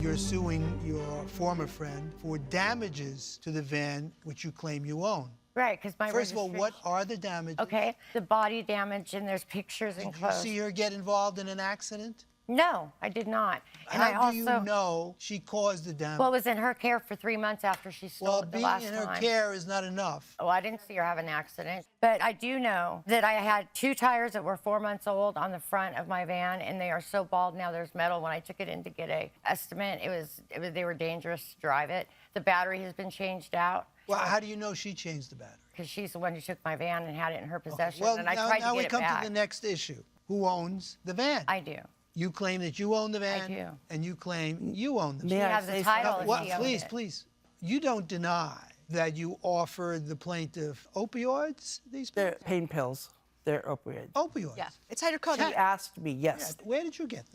You're suing your former friend for damages to the van which you claim you own. Right, because my First of all, what are the damages? Okay, the body damage, and there's pictures Did enclosed. you see her get involved in an accident? No, I did not. And How do you know she caused the damage? Well, I was in her care for 3 months after she stole it the last time. Being in her care is not enough. Oh, I didn't see her have an accident. But I do know that I had 2 tires that were 4 months old on the front of my van, and they are so bald now there's metal. When I took it in to get an estimate, they were dangerous to drive it. The battery has been changed out. Well, how do you know she changed the battery? Because she's the one who took my van and had it in her possession, Well, and I tried to get it back. now we come to the next issue. Who owns the van? I do. You claim that you own the van. I do. And you claim you own the van. She has the title. Please. You don't deny that you offered the plaintiff opioids? They're pain pills. They're opioids. Opioids? Yeah. It's hydrocodone. He asked me, yes. Yeah. Where did you get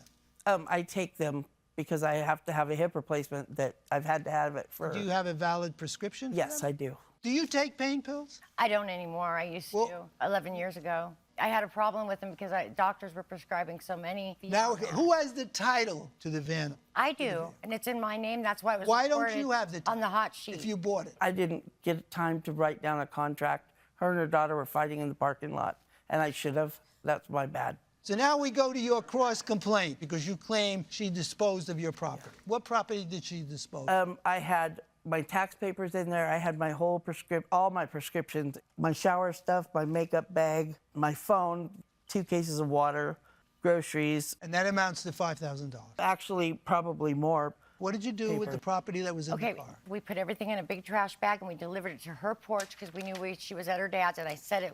them? I take them because I have to have a hip replacement that I've had to have it for. Do you have a valid prescription for Yes, them? I do. Do you take pain pills? I don't anymore. I used to 11 years ago. I had a problem with them because doctors were prescribing so many. Now, who has the title to the van? I do, and it's in my name. That's why it was Why don't you have the title on the hot sheet? if you bought it? I didn't get time to write down a contract. Her and her daughter were fighting in the parking lot, and I should have. That's my bad. So now we go to your cross complaint because you claim she disposed of your property. Yeah. What property did she dispose of? I had my tax papers in there. I had my whole all my prescriptions, my shower stuff, my makeup bag, my phone, 2 cases of water, groceries. And that amounts to $5,000. Actually, probably more. What did you do with the property that was in the car? We put everything in a big trash bag and we delivered it to her porch because we knew she was at her dad's, and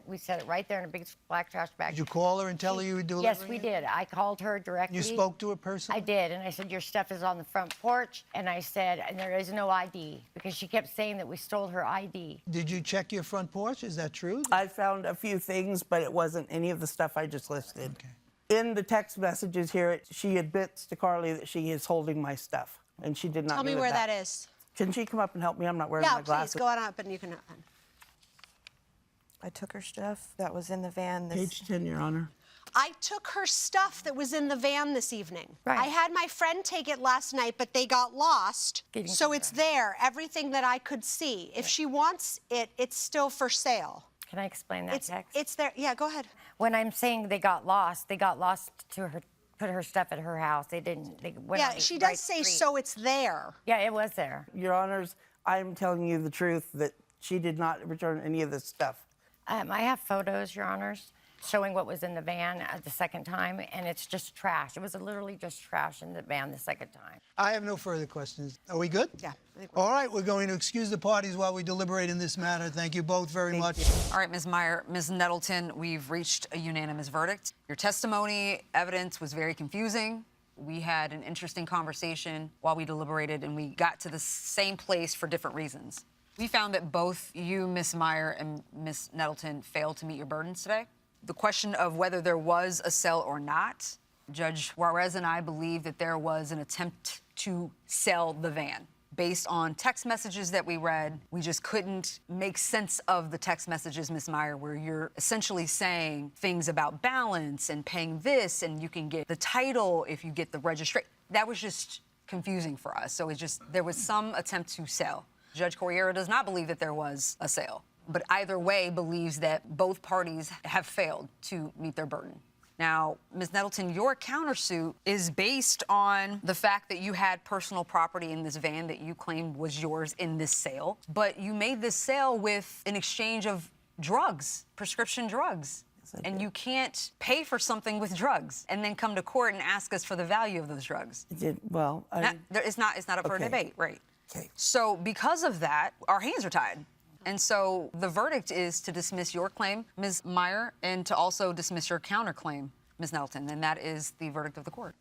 we set it right there in a big black trash bag. Did you call her and tell her you were delivering it? Yes, we did. I called her directly. You spoke to her personally? I did, and I said, your stuff is on the front porch, and I said, and there is no ID, because she kept saying that we stole her ID. Did you check your front porch? Is that true? I found a few things, but it wasn't any of the stuff I just listed. Okay. In the text messages here, she admits to Carly that she is holding my stuff. And she did not Tell me where that is. Can she come up and help me? I'm not wearing my glasses. Yeah, please, go on up and you can... I took her stuff that was in the van. Page 10, Your Honor. I took her stuff that was in the van this evening. Right. I had my friend take it last night, but they got lost. So it's there, everything that I could see. If she wants it, it's still for sale. Can I explain that text? It's there. Yeah, go ahead. When I'm saying they got lost to her, put her stuff at her house. They didn't. They went on the she does right say street. so it's there. Yeah, it was there. Your Honors, I'm telling you the truth that she did not return any of this stuff. I have photos, Your Honors, showing what was in the van the second time, and it's just trash. It was literally just trash in the van the second time. I have no further questions. Are we good? Yeah. All right, we're going to excuse the parties while we deliberate in this matter. Thank you both very much. All right, Ms. Meyer, Ms. Nettleton, we've reached a unanimous verdict. Your testimony, evidence was very confusing. We had an interesting conversation while we deliberated, and we got to the same place for different reasons. We found that both you, Ms. Meyer, and Ms. Nettleton failed to meet your burdens today. The question of whether there was a sale or not, Judge Juarez and I believe that there was an attempt to sell the van. Based on text messages that we read, we just couldn't make sense of the text messages, Ms. Meyer, where you're essentially saying things about balance and paying this, and you can get the title if you get the registration. That was just confusing for us. So there was some attempt to sell. Judge Corriero does not believe that there was a sale, but either way believes that both parties have failed to meet their burden. Now, Ms. Nettleton, your countersuit is based on the fact that you had personal property in this van that you claimed was yours in this sale, but you made this sale with an exchange of drugs, prescription drugs. Yes, and you can't pay for something with drugs and then come to court and ask us for the value of those drugs. Well, it's not up for a debate, right? Okay. So because of that, our hands are tied. And so the verdict is to dismiss your claim, Ms. Meyer, and to also dismiss your counterclaim, Ms. Nettleton, and that is the verdict of the court.